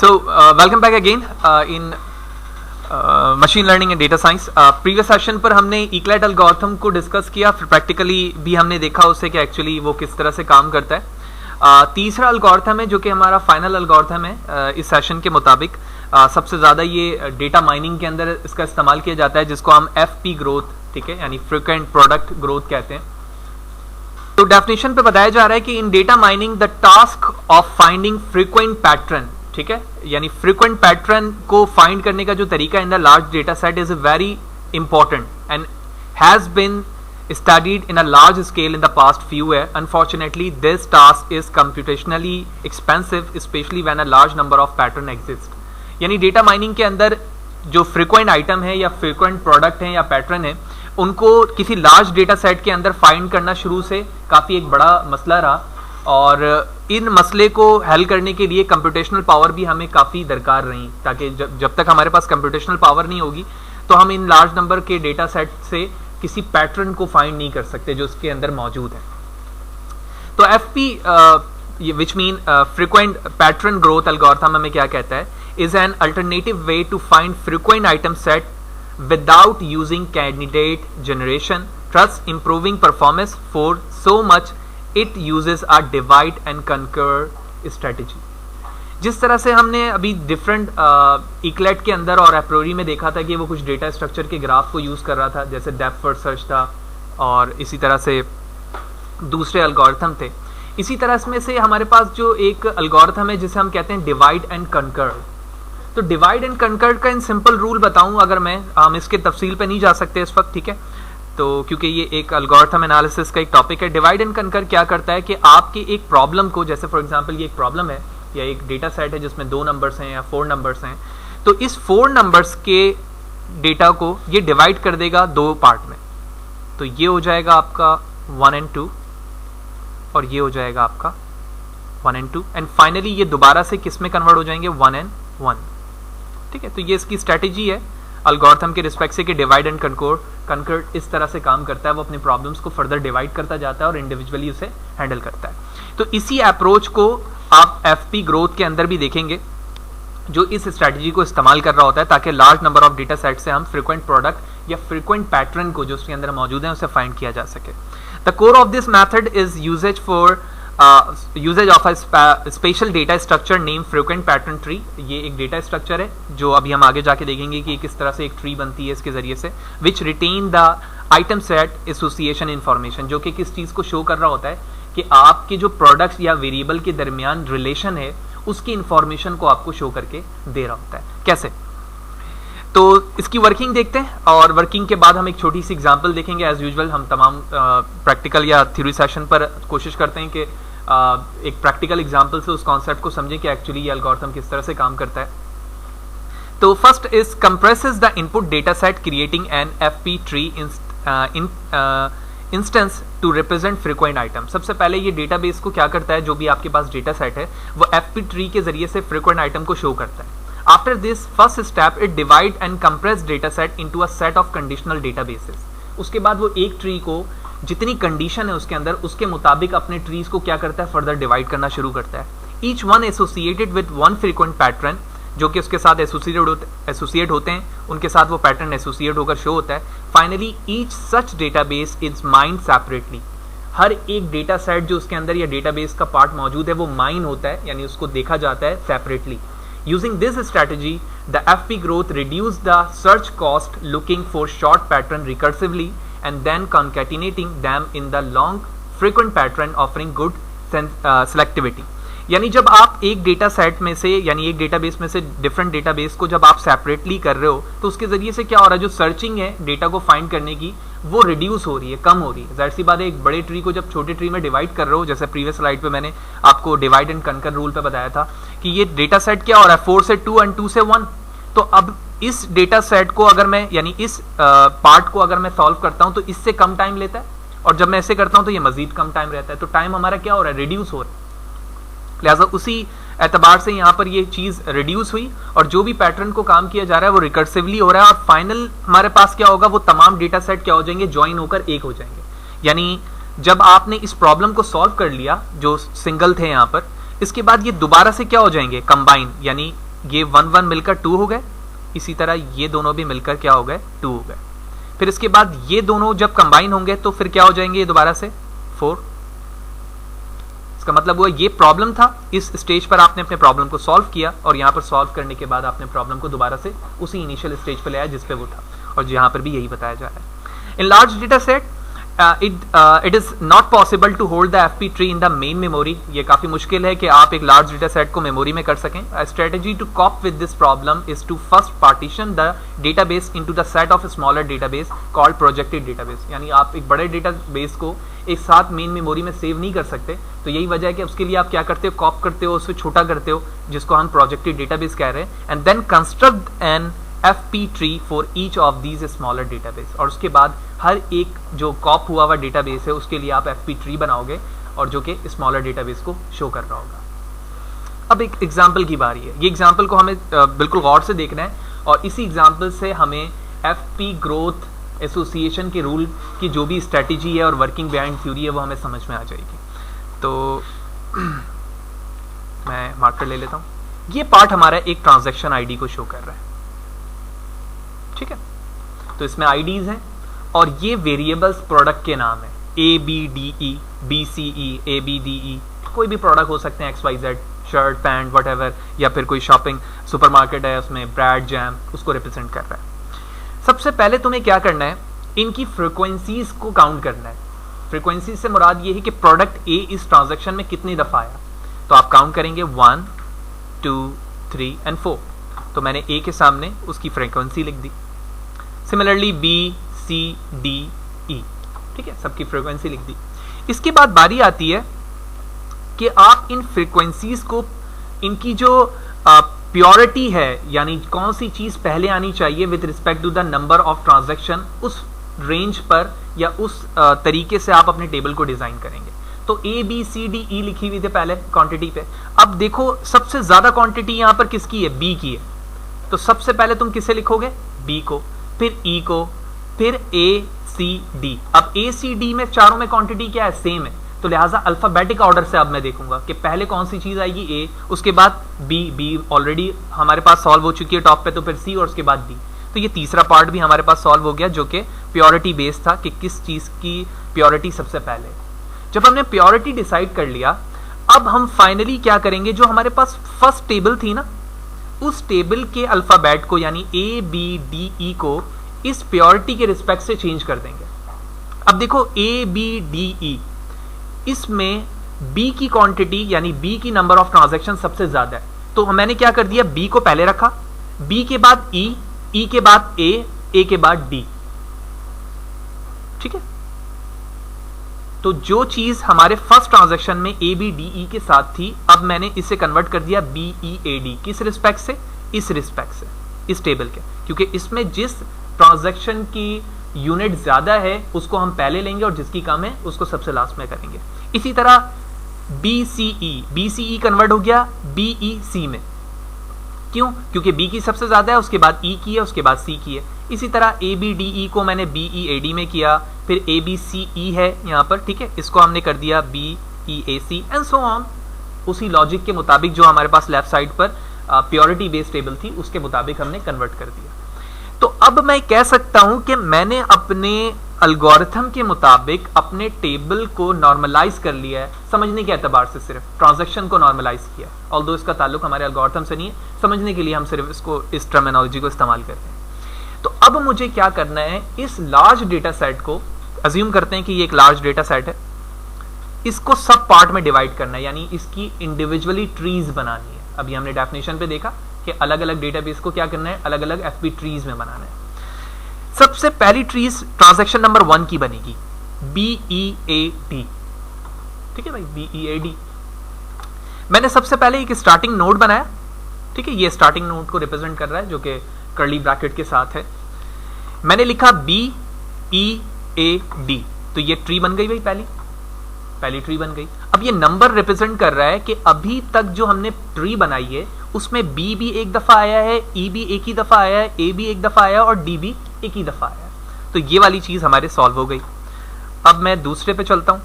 So welcome back again in machine learning and data science. Previous session पर हमने इक्लेट algorithm को discuss किया, फिर प्रैक्टिकली भी हमने देखा उससे कि एक्चुअली वो किस तरह से काम करता है। तीसरा एल्गोरिथम है जो कि हमारा फाइनल एल्गोरिथम है इस सेशन के मुताबिक। सबसे ज़्यादा ये डेटा माइनिंग के अंदर इसका इस्तेमाल किया जाता है, जिसको हम FP ग्रोथ, ठीक है, यानी फ्रीक्वेंट प्रोडक्ट ग्रोथ कहते हैं। तो डेफिनेशन पे बताया जा रहा है कि in data mining the task of finding frequent pattern, ठीक है, यानी फ्रीक्वेंट पैटर्न को फाइंड करने का जो तरीका in the large data set is very important and has been studied in a large scale in the past few years. Unfortunately, this task is computationally expensive, especially when a large number of pattern exist. यानी data mining के अंदर जो frequent item है या frequent product है या pattern है, उनको किसी लार्ज डेटा सेट के अंदर फाइंड करना शुरू से काफ़ी एक बड़ा मसला रहा, और इन मसले को हल करने के लिए कंप्यूटेशनल पावर भी हमें काफ़ी दरकार रही, ताकि जब तक हमारे पास कंप्यूटेशनल पावर नहीं होगी तो हम इन लार्ज नंबर के डेटा सेट से किसी पैटर्न को फाइंड नहीं कर सकते जो उसके अंदर मौजूद है। तो FP which mean frequent pattern growth algorithm हमें क्या कहता है, is an alternative way to find frequent item set without using candidate generation, thus improving performance for so much it uses a divide and conquer strategy. जिस तरह से हमने अभी different इक्लेट के अंदर और एप्रोरी में देखा था कि वो कुछ डेटा स्ट्रक्चर के ग्राफ को यूज़ कर रहा था, जैसे डेप्थ फर्स्ट सर्च था और इसी तरह से दूसरे एल्गोरिथम थे, इसी तरह इसमें से हमारे पास जो एक एल्गोरिथम है जिसे हम कहते हैं डिवाइड एंड कंकर। तो डिवाइड एंड कंकर का इन सिंपल रूल बताऊं अगर मैं, हम इसके तफसील पे नहीं जा सकते इस वक्त, ठीक है, तो क्योंकि ये एक एल्गोरिथम एनालिसिस का एक टॉपिक है। डिवाइड एंड कंकर क्या करता है कि आपकी एक प्रॉब्लम को, जैसे फॉर एग्जांपल ये एक प्रॉब्लम है या एक डेटा सेट है जिसमें 2 नंबर्स हैं या 4 नंबर्स हैं, तो इस 4 नंबर्स के डेटा को ये डिवाइड कर देगा 2 पार्ट में। तो ये हो जाएगा आपका 1 and 2 और ये हो जाएगा आपका 1 and 2, एंड फाइनली ये दोबारा से किस में कन्वर्ट हो जाएंगे, 1 and 1, ठीक है। तो ये इसकी स्ट्रेटेजी है एल्गोरिथम के रिस्पेक्ट से कि डिवाइड एंड कंकर इस तरह से काम करता है, वो अपनी प्रॉब्लम्स को फर्दर डिवाइड करता जाता है और इंडिविजुअली उसे हैंडल करता है। तो इसी अप्रोच को आप FP ग्रोथ के अंदर भी देखेंगे, जो इस स्ट्रेटजी को इस्तेमाल कर रहा होता है ताकि large number of data set से हम फ्रीक्वेंट प्रोडक्ट या फ्रीक्वेंट पैटर्न को जो उसके अंदर मौजूद है उसे फाइंड किया जा सके। The core of this method is usage of a special data structure name frequent pattern tree. ये एक डेटा स्ट्रक्चर है जो अभी हम आगे जाके देखेंगे कि किस तरह से एक ट्री बनती है इसके जरिए से, which retain the item set association information, जो कि किस चीज़ को शो कर रहा होता है कि आपके जो प्रोडक्ट्स या वेरिएबल के दरमियान रिलेशन है उसकी इंफॉर्मेशन को आपको शो करके दे रहा होता है। कैसे, तो इसकी वर्किंग देखते हैं, और वर्किंग के बाद हम एक छोटी सी एग्जांपल देखेंगे। एज यूजुअल हम तमाम प्रैक्टिकल या थ्योरी सेशन पर कोशिश करते हैं कि एक प्रैक्टिकल एग्जांपल से उस कॉन्सेप्ट को समझें कि एक्चुअली ये एल्गोरिथम किस तरह से काम करता है। तो first is compresses the input data set creating an FP tree instance to represent frequent item. सबसे पहले ये डेटाबेस को क्या करता है, जो भी आपके पास डेटा सेट है वो FP ट्री के जरिए से फ्रीक्वेंट आइटम को शो करता है। After this first step it divide and compress data set into a set of conditional databases. उसके बाद वो एक ट्री को जितनी कंडीशन है उसके अंदर उसके मुताबिक अपने ट्रीज को क्या करता है, फर्दर डिवाइड करना शुरू करता है। Each one associated with one frequent pattern, जो कि उसके साथ एसोसिएट होते हैं, उनके साथ वो पैटर्न एसोसिएट होकर शो होता है। Finally each such database is mined separately. हर एक डेटा सेट जो उसके अंदर या डेटाबेस का पार्ट मौजूद है वो माइन होता है, यानी उसको देखा जाता है separately. Using this strategy the FP growth reduce the search cost looking for short pattern recursively and then concatenating them in the long frequent pattern offering good selectivity। यानी जब आप एक डेटा सेट में से, यानी एक डेटाबेस में से डिफरेंट डेटाबेस को जब आप सेपरेटली कर रहे हो तो उसके जरिए से क्या हो रहा है, जो सर्चिंग है डेटा को फाइंड करने की वो रिड्यूस हो रही है, कम हो रही है। जाहिर सी बात है, एक बड़े ट्री को जब छोटे ट्री में डिवाइड कर रहे हो, जैसे प्रीवियस स्लाइड पे मैंने आपको डिवाइड एंड कंकर रूल पे बताया था कि ये डेटा सेट क्या हो रहा है, 4 से 2 और 2 से 1। तो अब इस डेटा सेट को अगर मैं, यानी इस पार्ट को अगर मैं सॉल्व करता हूं तो इससे कम टाइम लेता है, और जब मैं ऐसे करता हूं तो ये मजीद कम टाइम रहता है। तो टाइम हमारा क्या हो रहा है, रिड्यूस हो रहा है। लिहाजा उसी एतबार से यहाँ पर ये चीज़ रिड्यूस हुई और जो भी पैटर्न को काम किया जा रहा है वो रिकर्सिवली हो रहा है, और फाइनल हमारे पास क्या होगा, वो तमाम डेटा सेट क्या हो जाएंगे, ज्वाइन होकर एक हो जाएंगे। यानी जब आपने इस प्रॉब्लम को सॉल्व कर लिया जो सिंगल थे यहाँ पर, इसके बाद ये दोबारा से क्या हो जाएंगे, कंबाइन, यानी ये 1 1 मिलकर 2 हो गए, इसी तरह ये दोनों भी मिलकर क्या हो गए, 2 हो गए। फिर इसके बाद ये दोनों जब कंबाइन होंगे तो फिर क्या हो जाएंगे ये दोबारा से 4। इसका मतलब हुआ ये प्रॉब्लम था, इस स्टेज पर आपने अपने प्रॉब्लम को सॉल्व किया और यहाँ पर सॉल्व करने के बाद आपने प्रॉब्लम को दोबारा से उसी इनिशियल स्टेज पर ले आया जिस पे वो था, और यहाँ पर भी यही बताया जा रहा है। In large data set it is not possible to hold the FP tree in the main memory। ये काफी मुश्किल है कि आप एक लार्ज डेटा सेट को मेमोरी में कर सकें। A strategy to cope with this problem is to first partition the database into the set of smaller database called projected database। यानी आप एक बड़े डेटाबेस को एक साथ मेन मेमोरी में सेव नहीं कर सकते, तो यही वजह है कि उसके लिए आप क्या करते हो, कॉप करते हो, उससे छोटा करते हो, जिसको हम प्रोजेक्टेड डेटाबेस कह रहे हैं, and then construct an FP tree for each of these smaller database. और उसके बाद हर एक जो कॉप हुआ हुआ डेटाबेस है उसके लिए आप FP ट्री बनाओगे और जो कि स्मॉलर डेटाबेस को शो कर रहा होगा। अब एक एग्जाम्पल की बारी है। ये एग्जाम्पल को हमें बिल्कुल गौर से देखना है और इसी एग्जाम्पल से हमें FP ग्रोथ एसोसिएशन के रूल की जो भी स्ट्रेटेजी है और वर्किंग बिहाइंड थ्योरी है वो हमें समझ में आ जाएगी। तो मैं मार्कर ले लेता हूँ। ये पार्ट हमारा एक ट्रांजैक्शन आईडी को शो कर रहा है, ठीक है। तो इसमें आईडीज हैं और ये वेरिएबल्स प्रोडक्ट के नाम है, ABDE, BCE, ABDE, कोई भी प्रोडक्ट हो सकते हैं, XYZ, शर्ट, पैंट, व्हाटएवर, या फिर कोई शॉपिंग सुपरमार्केट है उसमें ब्रेड, जैम, उसको रिप्रेजेंट कर रहा है। सबसे पहले तुम्हें क्या करना है, इनकी फ्रीक्वेंसीज को काउंट करना है। फ्रीक्वेंसी से मुराद ये है कि प्रोडक्ट A इस ट्रांजैक्शन में कितनी दफा आया, तो आप काउंट करेंगे 1 2 3 एंड 4। तो मैंने A के सामने उसकी फ्रीक्वेंसी लिख दी। Similarly B C D E, ठीक है, सबकी फ्रीक्वेंसी लिख दी। इसके बाद बारी आती है कि आप इन फ्रीक्वेंसीज को, इनकी जो प्योरिटी है, यानी कौन सी चीज पहले आनी चाहिए with respect to the number of transaction, उस रेंज पर या उस तरीके से आप अपने टेबल को डिजाइन करेंगे। तो A B C D E लिखी हुई थी पहले क्वांटिटी पे। अब देखो सबसे ज्यादा क्वांटिटी यहां पर किसकी है, B की है। तो सबसे पहले तुम किसे लिखोगे, B को, फिर E को, फिर A C D। अब A C D में चारों में क्वांटिटी क्या है, सेम है, तो लिहाजा अल्फाबेटिक ऑर्डर से अब मैं देखूंगा कि पहले कौन सी चीज आएगी, A, उसके बाद B ऑलरेडी हमारे पास सॉल्व हो चुकी है टॉप पे, तो फिर C और उसके बाद D। तो ये तीसरा पार्ट भी हमारे पास सॉल्व हो गया जो कि प्योरिटी बेस्ड था कि किस चीज की प्योरिटी सबसे पहले। जब हमने प्योरिटी डिसाइड कर लिया, अब हम फाइनली क्या करेंगे, जो हमारे पास फर्स्ट टेबल थी ना, उस टेबल के अल्फाबेट को यानी A B D E को इस प्योरिटी के रिस्पेक्ट से चेंज कर देंगे। अब देखो A B D E, इसमें B की क्वांटिटी यानी B की नंबर ऑफ ट्रांजैक्शन सबसे ज्यादा है, तो मैंने क्या कर दिया, B को पहले रखा, B के बाद E, E के बाद A के बाद D, ठीक है। तो जो चीज हमारे फर्स्ट ट्रांजैक्शन में ABDE के साथ थी, अब मैंने इसे कन्वर्ट कर दिया BEAD। किस रिस्पेक्ट से, इस रिस्पेक्ट से, इस टेबल के, क्योंकि इसमें जिस ट्रांजैक्शन की यूनिट ज्यादा है उसको हम पहले लेंगे और जिसकी कम है उसको सबसे लास्ट में करेंगे। इसी तरह BCE कन्वर्ट हो गया BEC में, क्यों, क्योंकि B की सबसे ज्यादा है, उसके बाद E की है, उसके बाद C की है। इसी तरह ABDE को मैंने BEAD में किया, फिर ABCE है यहाँ पर, ठीक है, इसको हमने कर दिया BEAC एंड सो ऑन। उसी लॉजिक के मुताबिक जो हमारे पास लेफ्ट साइड पर प्योरिटी बेस्ड टेबल थी उसके मुताबिक हमने कन्वर्ट कर दिया। तो अब मैं कह सकता हूं कि मैंने अपने एल्गोरिथम के मुताबिक अपने टेबल को नॉर्मलाइज कर लिया है, समझने के एतबार से सिर्फ ट्रांजैक्शन को नॉर्मलाइज किया, ऑल्दो इसका ताल्लुक हमारे एल्गोरिथम से नहीं है, समझने के लिए हम सिर्फ इसको, इस टर्मिनोलॉजी को इस्तेमाल करते हैं। तो अब मुझे क्या करना है, इस लार्ज डेटा सेट को अज्यूम करते हैं कि ये एक लार्ज डेटा सेट है, इसको सब पार्ट में डिवाइड करना है, यानी इसकी इंडिविजुअली ट्रीज बनानी है। अभी हमने डेफिनेशन पे देखा कि अलग अलग डेटाबेस को क्या करना है, अलग अलग FP ट्रीज में बनाना है। सबसे पहली ट्रीज ट्रांजैक्शन नंबर 1 की बनेगी BEAD, ठीक है भाई, BEAD। मैंने सबसे पहले एक स्टार्टिंग नोड बनाया, ठीक है, ये स्टार्टिंग नोड को रिप्रेजेंट कर रहा है जो कि कर्ली ब्रैकेट के साथ है। मैंने लिखा BEAD, तो ये ट्री बन गई भाई, पहली ट्री बन गई। अब ये नंबर रिप्रेजेंट कर रहा है कि अभी तक जो हमने ट्री बनाई है उसमें B भी एक दफा आया है, E भी एक ही दफा आया है, A भी एक दफा आया और D भी एक ही दफा आया है। तो ये वाली चीज हमारे सॉल्व हो गई। अब मैं दूसरे पे चलता हूं,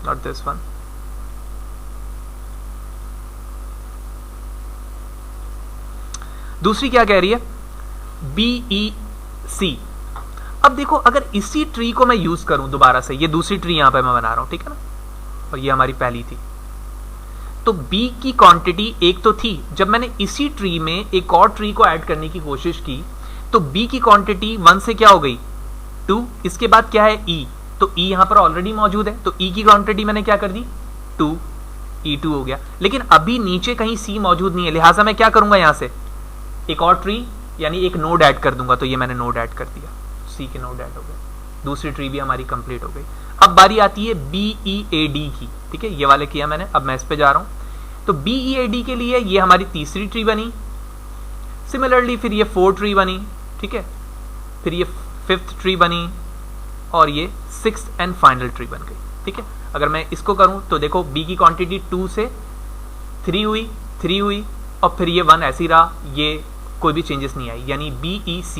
नॉट दिस वन। दूसरी क्या कह रही है, BEC। अब देखो अगर इसी ट्री को मैं यूज करूं दोबारा से, ये दूसरी ट्री यहां पे मैं बना रहा हूं, ठीक है ना, और ये हमारी पहली थी, तो B की क्वांटिटी एक तो थी, जब मैंने इसी ट्री में एक और ट्री को ऐड करने की कोशिश की तो B की क्वांटिटी 1 से क्या हो गई 2, इसके बाद क्या है E, तो E यहां पर ऑलरेडी मौजूद है, तो E की क्वांटिटी मैंने क्या कर दी 2, E2 हो गया। लेकिन अभी नीचे कहीं C मौजूद नहीं है, लिहाजा मैं क्या करूंगा, यहां से एक और ट्री यानी एक नोड ऐड कर दूंगा, तो ये मैंने नोड ऐड कर दिया, C के नोड ऐड हो गए, दूसरी ट्री भी हमारी कंप्लीट हो गई। अब बारी आती है BEAD की, ठीक है, ये वाले किया मैंने, अब मैं इस पे जा रहा हूं, तो BEAD के लिए ये हमारी तीसरी ट्री बनी, सिमिलरली फिर ये 4 ट्री बनी, ठीक है, फिर ये 5th ट्री बनी, और ये 6th एंड फाइनल ट्री बन गई, ठीक है। अगर मैं इसको करूं तो देखो B की क्वांटिटी 2 से 3 हुई, 3 हुई, और फिर ये 1 ऐसी रहा, ये कोई भी चेंजेस नहीं आई, यानी BEC,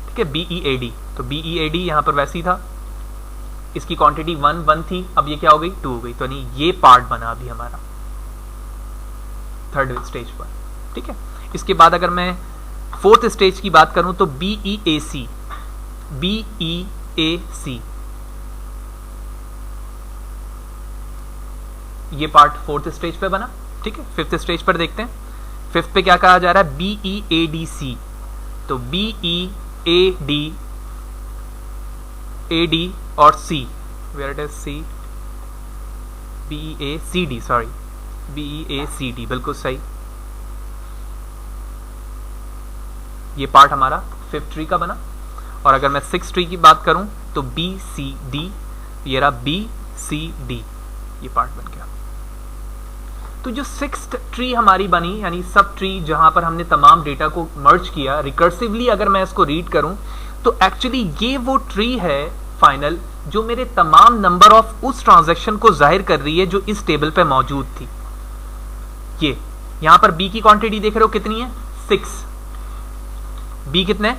ठीक है, BEAD, तो BEAD यहां पर वैसी था, इसकी क्वांटिटी 1 थी, अब ये क्या हो गई 2 हो गई, तो नहीं ये पार्ट बना अभी हमारा 3rd स्टेज पर, ठीक है। इसके बाद अगर मैं 4th स्टेज की बात करूं तो BEAC, ये पार्ट 4th स्टेज पे बना, ठीक है। 5th स्टेज पर देखते हैं, 5th पे क्या कहा जा रहा है, BEADC, तो BEAD और C, where it is C, BEACD, sorry, BEACD, बिल्कुल सही, ये पार्ट हमारा 5th ट्री का बना। और अगर मैं 6th ट्री की बात करूं तो BCD, ये रहा BCD, ये पार्ट बन गया। तो जो 6th ट्री हमारी बनी, यानी सब ट्री जहां पर हमने तमाम डेटा को मर्ज किया रिकर्सिवली, अगर मैं इसको रीड करूं तो एक्चुअली ये वो ट्री है फाइनल जो मेरे तमाम नंबर ऑफ उस ट्रांजैक्शन को जाहिर कर रही है जो इस टेबल पे मौजूद थी। ये यहां पर B की क्वांटिटी देख रहे हो कितनी है 6, B कितने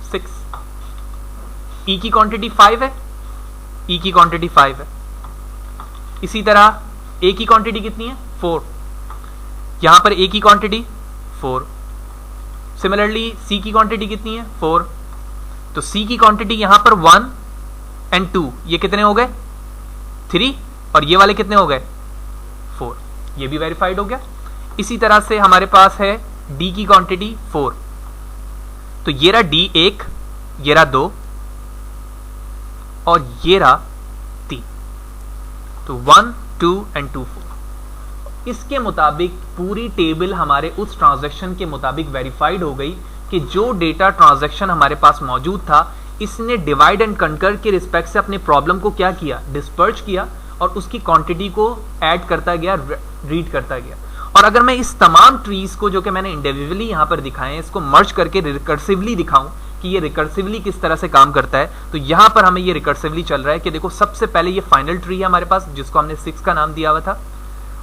6, E की क्वांटिटी 5 है, E की क्वांटिटी 5 है, इसी तरह A की क्वांटिटी कितनी है 4, यहां पर A की क्वांटिटी 4, सिमिलरली C की क्वांटिटी कितनी है 4, तो C की क्वांटिटी यहां पर 1 एंड 2, ये कितने हो गए 3, और ये वाले कितने हो गए 4, ये भी वेरीफाइड हो गया। इसी तरह से हमारे पास है D की क्वांटिटी 4, तो ये रहा D 1, ये रहा 2, और ये रहा 3, तो 1 2 एंड 2 4। इसके मुताबिक पूरी टेबल हमारे उस ट्रांजैक्शन के मुताबिक वेरीफाइड हो गई कि जो डेटा ट्रांजैक्शन हमारे पास मौजूद था इसने डिवाइड एंड कंकर के रिस्पेक्ट से अपने प्रॉब्लम को क्या किया, डिस्पर्ज किया, और उसकी क्वांटिटी को ऐड करता गया, रीड करता गया। और अगर मैं इस तमाम ट्रीज को जो कि मैंने इंडिविजुअली यहां पर दिखाए हैं इसको मर्ज करके रिकर्सिवली दिखाऊं कि ये रिकर्सिवली किस तरह से काम करता है, तो यहां पर हमें ये रिकर्सिवली चल रहा है कि देखो सबसे पहले ये फाइनल ट्री है हमारे पास जिसको हमने 6 का नाम दिया हुआ था,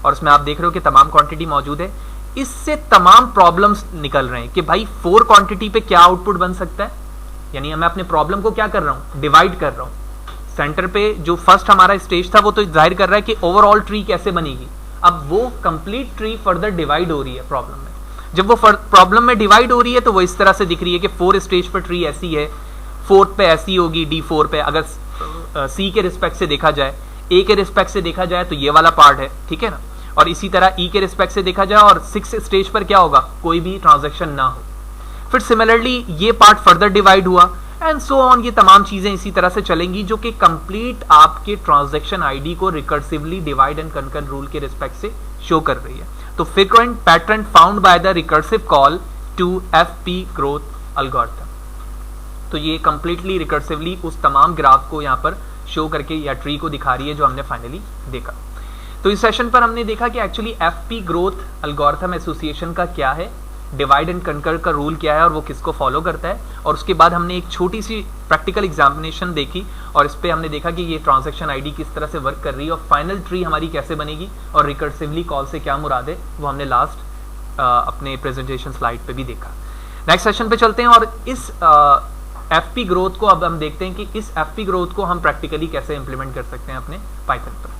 और उसमें आप देख रहे हो कि तमाम क्वांटिटी मौजूद है। इससे तमाम प्रॉब्लम्स निकल रहे हैं कि भाई 4 क्वांटिटी पे क्या आउटपुट बन सकता है, यानी मैं अपने प्रॉब्लम को क्या कर रहा हूं, डिवाइड कर रहा हूं। सेंटर पे जो फर्स्ट हमारा स्टेज था वो तो जाहिर कर रहा है कि ओवरऑल ट्री कैसे बनेगी, अब वो कंप्लीट ट्री फर्दर डिवाइड हो रही है प्रॉब्लम में। जब वो प्रॉब्लम में डिवाइड हो रही है तो वो इस तरह से दिख रही है कि 4 स्टेज पर ट्री ऐसी है, 4th पे ऐसी होगी, D4 पे अगर C के रिस्पेक्ट से देखा जाए, A के रिस्पेक्ट से देखा जाए तो ये वाला पार्ट है, ठीक है ना, और इसी तरह E के रिस्पेक्ट से देखा जाए, और 6 स्टेज पर क्या होगा, कोई भी ट्रांजैक्शन ना हो। फिर सिमिलरली ये पार्ट फर्दर डिवाइड हुआ एंड सो ऑन, ये तमाम चीजें इसी तरह से चलेंगी जो कि कंप्लीट आपके ट्रांजैक्शन आईडी को recursively divide and conquer rule के रिस्पेक्ट से शो कर रही है। तो frequent pattern found by the recursive call to FP growth algorithm, तो ये कंप्लीटली रिकर्सिवली उस तमाम ग्राफ को यहाँ पर शो करके या ट्री को दिखा रही है जो हमने फाइनली देखा। तो इस सेशन पर हमने देखा कि actually FP growth algorithm association का क्या है, डिवाइड एंड कंकर का रूल क्या है और वो किसको फॉलो करता है, और उसके बाद हमने एक छोटी सी प्रैक्टिकल एग्जामिनेशन देखी और इस पे हमने देखा कि ये ट्रांजैक्शन आईडी किस तरह से वर्क कर रही है और फाइनल ट्री हमारी कैसे बनेगी और रिकर्सिवली कॉल से क्या मुराद है वो हमने लास्ट अपने प्रेजेंटेशन स्लाइड पे भी देखा। नेक्स्ट सेशन पे चलते हैं और इस FP ग्रोथ को अब हम देखते हैं कि इस FP ग्रोथ को हम प्रैक्टिकली कैसे इंप्लीमेंट कर सकते हैं अपने पाइथन पर।